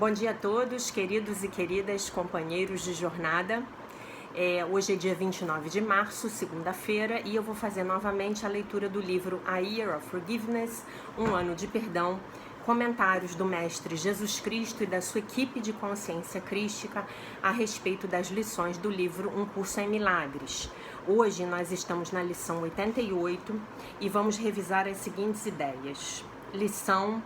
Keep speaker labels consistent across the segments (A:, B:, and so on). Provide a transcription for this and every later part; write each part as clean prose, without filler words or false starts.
A: Bom dia a todos, queridos e queridas companheiros de jornada. Hoje é dia 29 de março, segunda-feira, e eu vou fazer novamente a leitura do livro A Year of Forgiveness, Um Ano de Perdão, comentários do Mestre Jesus Cristo e da sua equipe de consciência crística a respeito das lições do livro Um Curso em Milagres. Hoje nós estamos na lição 88 e vamos revisar as seguintes ideias. Lição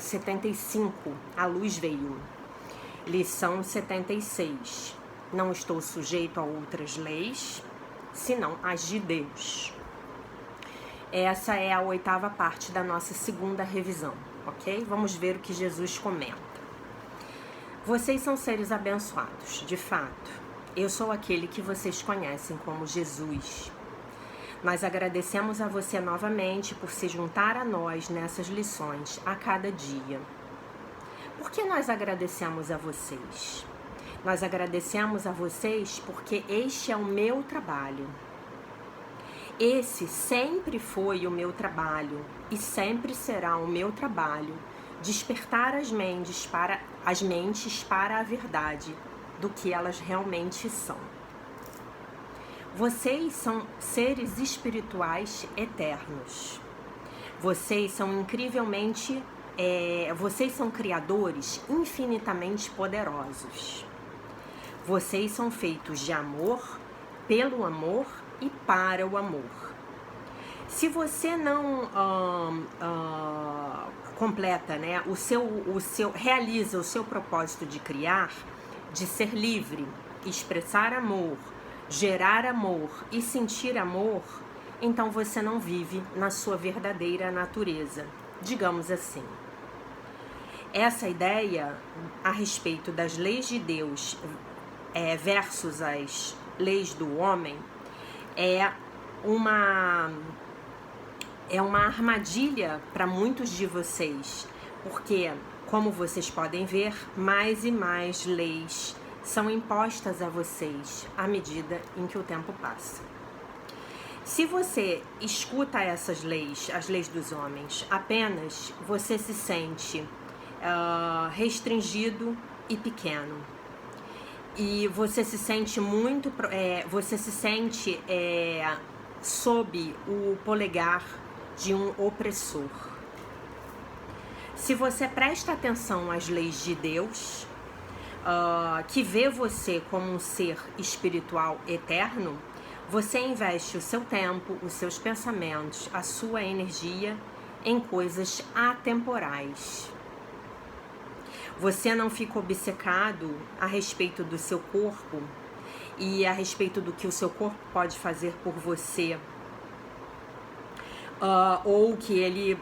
A: 75, a luz veio. Lição 76, não estou sujeito a outras leis, senão as de Deus. Essa é a 8ª parte da nossa segunda revisão, ok? Vamos ver o que Jesus comenta. Vocês são seres abençoados, de fato. Eu sou aquele que vocês conhecem como Jesus. Nós agradecemos a você novamente por se juntar a nós nessas lições a cada dia. Por que nós agradecemos a vocês? Nós agradecemos a vocês porque este é o meu trabalho. Esse sempre foi o meu trabalho e sempre será o meu trabalho despertar as mentes para a verdade do que elas realmente são. Vocês são seres espirituais eternos. Vocês são vocês são criadores infinitamente poderosos. Vocês são feitos de amor, pelo amor e para o amor. Se você não completa, né, realiza o seu propósito de criar, de ser livre, expressar amor, gerar amor e sentir amor, então você não vive na sua verdadeira natureza, digamos assim. Essa ideia a respeito das leis de Deus versus as leis do homem é uma armadilha para muitos de vocês, porque, como vocês podem ver, mais e mais leis são impostas a vocês à medida em que o tempo passa. Se você escuta essas leis, as leis dos homens, apenas você se sente restringido e pequeno. E você se sente sob o polegar de um opressor. Se você presta atenção às leis de Deus, que vê você como um ser espiritual eterno, você investe o seu tempo, os seus pensamentos, a sua energia em coisas atemporais. Você não fica obcecado a respeito do seu corpo e a respeito do que o seu corpo pode fazer por você, ou que ele,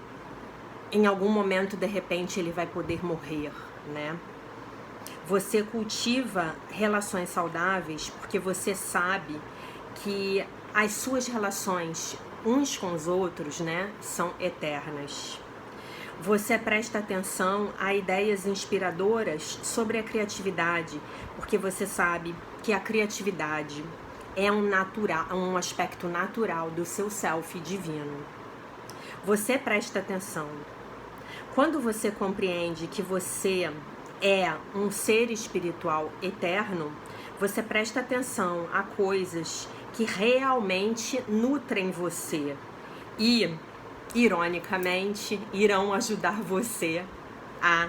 A: em algum momento, de repente, ele vai poder morrer, né? Você cultiva relações saudáveis porque você sabe que as suas relações uns com os outros, né, são eternas. Você presta atenção a ideias inspiradoras sobre a criatividade, porque você sabe que a criatividade é um aspecto natural do seu self divino. Você presta atenção. Quando você compreende que você é um ser espiritual eterno, você presta atenção a coisas que realmente nutrem você e, ironicamente, irão ajudar você a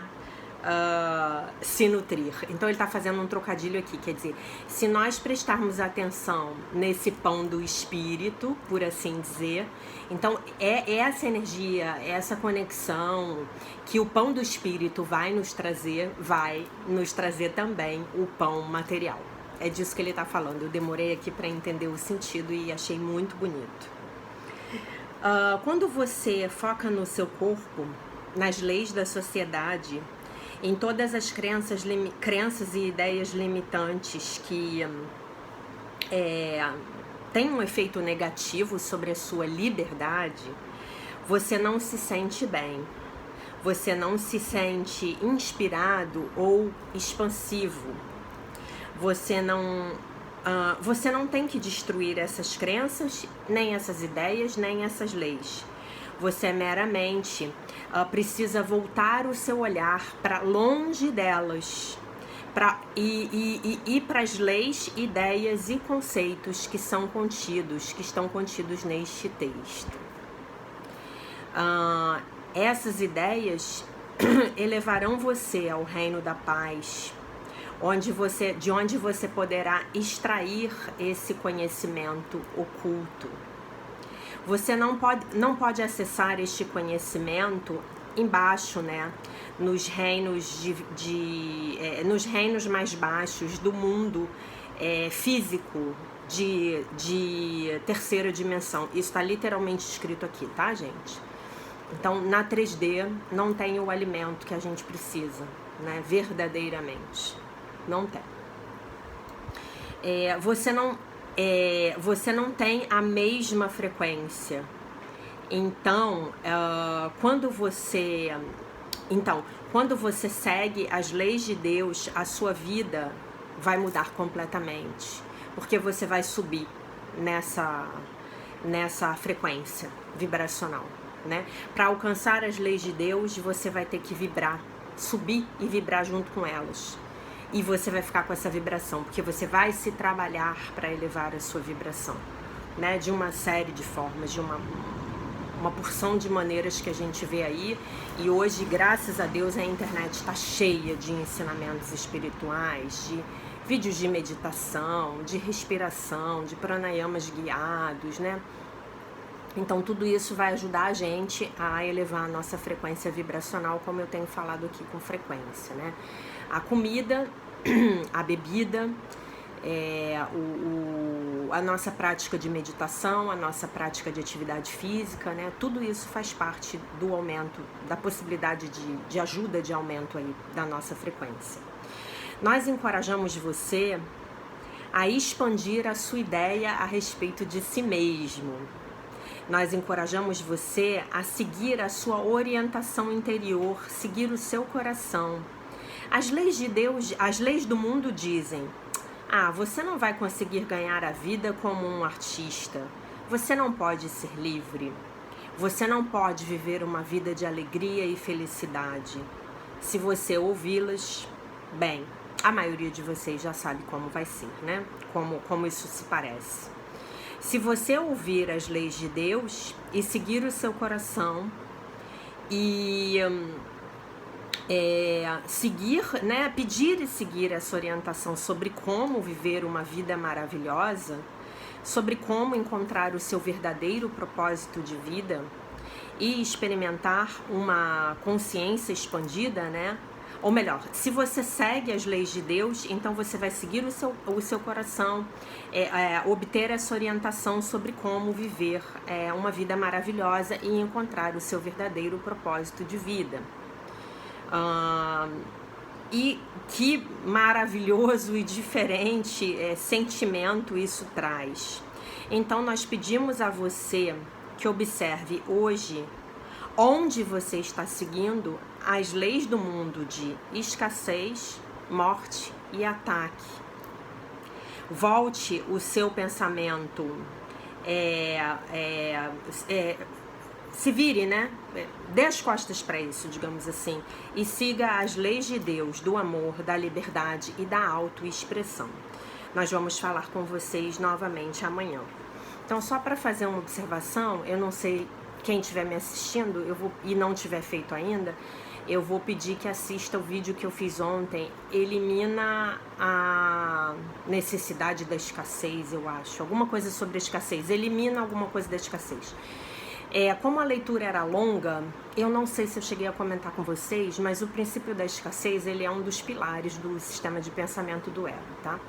A: se nutrir. Então ele está fazendo um trocadilho aqui, quer dizer, se nós prestarmos atenção nesse pão do espírito, por assim dizer, então é essa energia, essa conexão que o pão do espírito vai nos trazer também o pão material. É disso que ele está falando. Eu demorei aqui para entender o sentido e achei muito bonito. Quando você foca no seu corpo, nas leis da sociedade, em todas as crenças e ideias limitantes que têm um efeito negativo sobre a sua liberdade, você não se sente bem. Você não se sente inspirado ou expansivo. Você não tem que destruir essas crenças, nem essas ideias, nem essas leis. Você meramente precisa voltar o seu olhar para longe delas, e para as leis, ideias e conceitos que estão contidos neste texto. Essas ideias elevarão você ao reino da paz, de onde você poderá extrair esse conhecimento oculto. Você não pode acessar este conhecimento embaixo, né? Nos reinos nos reinos mais baixos do mundo físico de terceira dimensão. Isso está literalmente escrito aqui, tá, gente? Então, na 3D não tem o alimento que a gente precisa, né? Verdadeiramente, não tem. Você não tem a mesma frequência. Então, quando você segue as leis de Deus, a sua vida vai mudar completamente, porque você vai subir nessa frequência vibracional, né? Para alcançar as leis de Deus, você vai ter que vibrar, subir e vibrar junto com elas. E você vai ficar com essa vibração, porque você vai se trabalhar para elevar a sua vibração, né? De uma série de formas, de uma porção de maneiras que a gente vê aí. E hoje, graças a Deus, a internet está cheia de ensinamentos espirituais, de vídeos de meditação, de respiração, de pranayamas guiados, né? Então, tudo isso vai ajudar a gente a elevar a nossa frequência vibracional, como eu tenho falado aqui com frequência, né? A comida, a bebida, a nossa prática de meditação, a nossa prática de atividade física, né? Tudo isso faz parte do aumento, da possibilidade de ajuda de aumento aí da nossa frequência. Nós encorajamos você a expandir a sua ideia a respeito de si mesmo. Nós encorajamos você a seguir a sua orientação interior, seguir o seu coração. As leis de Deus, as leis do mundo dizem: você não vai conseguir ganhar a vida como um artista. Você não pode ser livre. Você não pode viver uma vida de alegria e felicidade. Se você ouvi-las, bem, a maioria de vocês já sabe como vai ser, né? Como isso se parece. Se você ouvir as leis de Deus e seguir o seu coração e seguir, né, pedir e seguir essa orientação sobre como viver uma vida maravilhosa, sobre como encontrar o seu verdadeiro propósito de vida e experimentar uma consciência expandida, né? Ou melhor, se você segue as leis de Deus, então você vai seguir o seu coração, obter essa orientação sobre como viver uma vida maravilhosa e encontrar o seu verdadeiro propósito de vida. E que maravilhoso e diferente sentimento isso traz. Então nós pedimos a você que observe hoje onde você está seguindo as leis do mundo de escassez, morte e ataque. Volte o seu pensamento, se vire, né? Dê as costas para isso, digamos assim, e siga as leis de Deus, do amor, da liberdade e da autoexpressão. Nós vamos falar com vocês novamente amanhã. Então, só para fazer uma observação, eu não sei quem estiver me assistindo, e não tiver feito ainda, eu vou pedir que assista o vídeo que eu fiz ontem. Elimina a necessidade da escassez, eu acho. Alguma coisa sobre a escassez. Elimina alguma coisa da escassez. Como a leitura era longa, eu não sei se eu cheguei a comentar com vocês, mas o princípio da escassez, ele é um dos pilares do sistema de pensamento do ego, tá?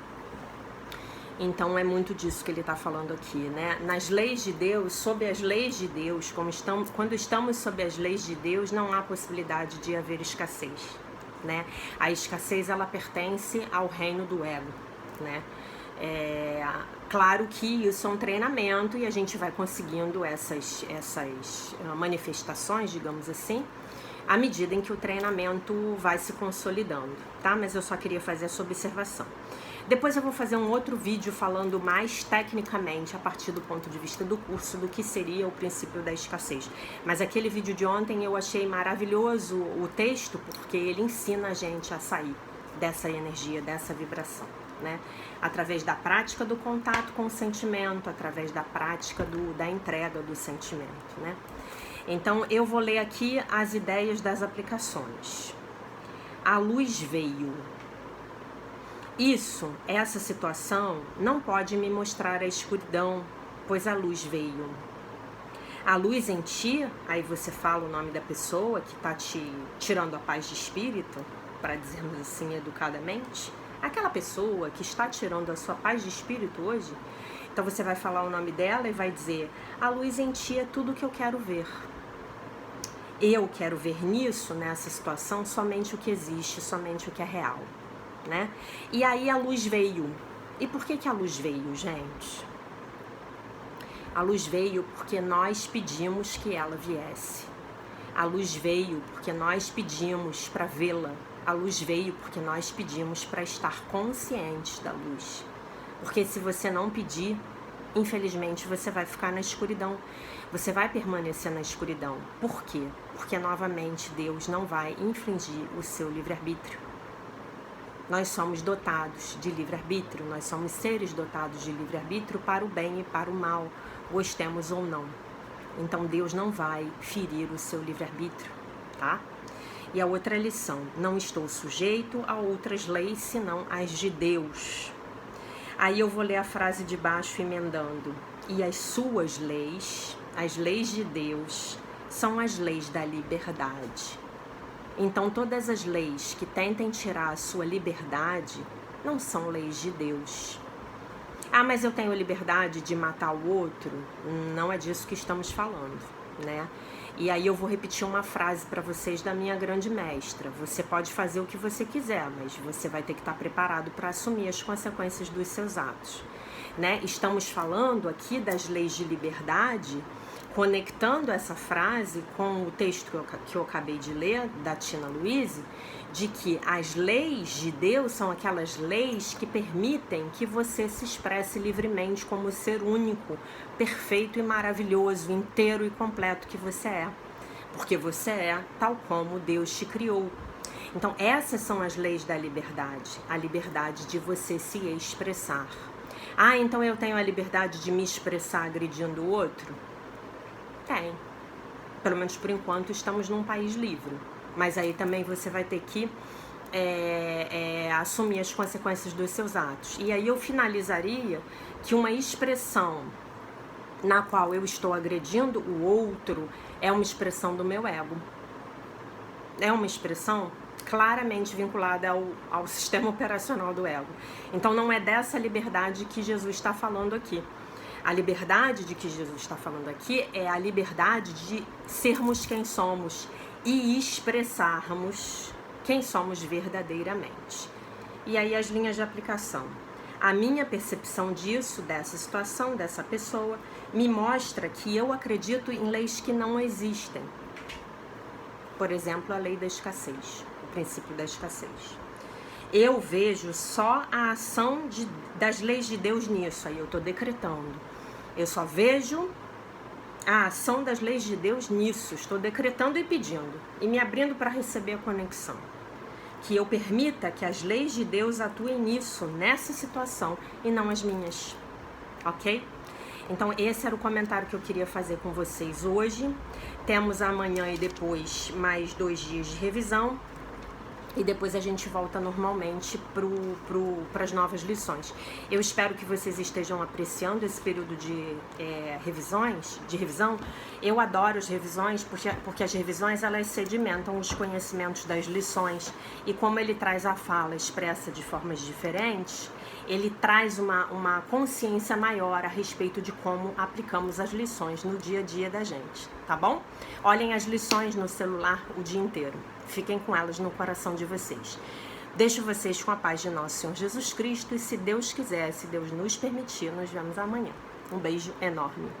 A: Então é muito disso que ele está falando aqui, né? Nas leis de Deus, sob as leis de Deus, quando estamos sob as leis de Deus, não há possibilidade de haver escassez, né? A escassez, ela pertence ao reino do ego, né? Claro que isso é um treinamento e a gente vai conseguindo essas manifestações, digamos assim, à medida em que o treinamento vai se consolidando, tá? Mas eu só queria fazer essa observação. Depois eu vou fazer um outro vídeo falando mais tecnicamente, a partir do ponto de vista do curso, do que seria o princípio da escassez. Mas aquele vídeo de ontem eu achei maravilhoso o texto, porque ele ensina a gente a sair dessa energia, dessa vibração, né? Através da prática do contato com o sentimento, através da prática da entrega do sentimento, né? Então eu vou ler aqui as ideias das aplicações. A luz veio. Essa situação não pode me mostrar a escuridão, pois a luz veio. A luz em ti, aí você fala o nome da pessoa que está te tirando a paz de espírito, para dizermos assim educadamente, aquela pessoa que está tirando a sua paz de espírito hoje, então você vai falar o nome dela e vai dizer: a luz em ti é tudo que eu quero ver. Eu quero ver nisso, nessa situação, somente o que existe, somente o que é real, né? E aí a luz veio. E por que a luz veio, gente? A luz veio porque nós pedimos que ela viesse. A luz veio porque nós pedimos para vê-la. A luz veio porque nós pedimos para estar conscientes da luz. Porque se você não pedir, infelizmente você vai ficar na escuridão. Você vai permanecer na escuridão. Por quê? Porque novamente Deus não vai infringir o seu livre-arbítrio. Nós somos dotados de livre-arbítrio, nós somos seres dotados de livre-arbítrio para o bem e para o mal, gostemos ou não. Então Deus não vai ferir o seu livre-arbítrio, tá? E a outra lição: não estou sujeito a outras leis senão as de Deus. Aí eu vou ler a frase de baixo emendando: e as suas leis, as leis de Deus, são as leis da liberdade. Então todas as leis que tentem tirar a sua liberdade não são leis de Deus. Ah, mas eu tenho liberdade de matar o outro? Não é disso que estamos falando, né? E aí eu vou repetir uma frase para vocês da minha grande mestra: você pode fazer o que você quiser, mas você vai ter que estar preparado para assumir as consequências dos seus atos, né? Estamos falando aqui das leis de liberdade, conectando essa frase com o texto que eu acabei de ler, da Tina Louise, de que as leis de Deus são aquelas leis que permitem que você se expresse livremente como ser único, perfeito e maravilhoso, inteiro e completo que você é. Porque você é tal como Deus te criou. Então essas são as leis da liberdade, a liberdade de você se expressar. Ah, então eu tenho a liberdade de me expressar agredindo o outro? Tem. Pelo menos por enquanto estamos num país livre. Mas aí também você vai ter que assumir as consequências dos seus atos. E aí eu finalizaria que uma expressão na qual eu estou agredindo o outro é uma expressão do meu ego. É uma expressão claramente vinculada ao sistema operacional do ego. Então não é dessa liberdade que Jesus está falando aqui. A liberdade de que Jesus está falando aqui é a liberdade de sermos quem somos e expressarmos quem somos verdadeiramente. E aí as linhas de aplicação. A minha percepção disso, dessa situação, dessa pessoa, me mostra que eu acredito em leis que não existem. Por exemplo, a lei da escassez, o princípio da escassez. Eu vejo só a ação das leis de Deus nisso, aí eu estou decretando. Eu só vejo a ação das leis de Deus nisso, estou decretando e pedindo, e me abrindo para receber a conexão. Que eu permita que as leis de Deus atuem nisso, nessa situação, e não as minhas, ok? Então esse era o comentário que eu queria fazer com vocês hoje. Temos amanhã e depois mais 2 dias de revisão. E depois a gente volta normalmente para as novas lições. Eu espero que vocês estejam apreciando esse período de revisão. Eu adoro as revisões porque as revisões elas sedimentam os conhecimentos das lições. E como ele traz a fala expressa de formas diferentes, ele traz uma consciência maior a respeito de como aplicamos as lições no dia a dia da gente, tá bom? Olhem as lições no celular o dia inteiro. Fiquem com elas no coração de vocês. Deixo vocês com a paz de nosso Senhor Jesus Cristo e se Deus quiser, se Deus nos permitir, nos vemos amanhã. Um beijo enorme.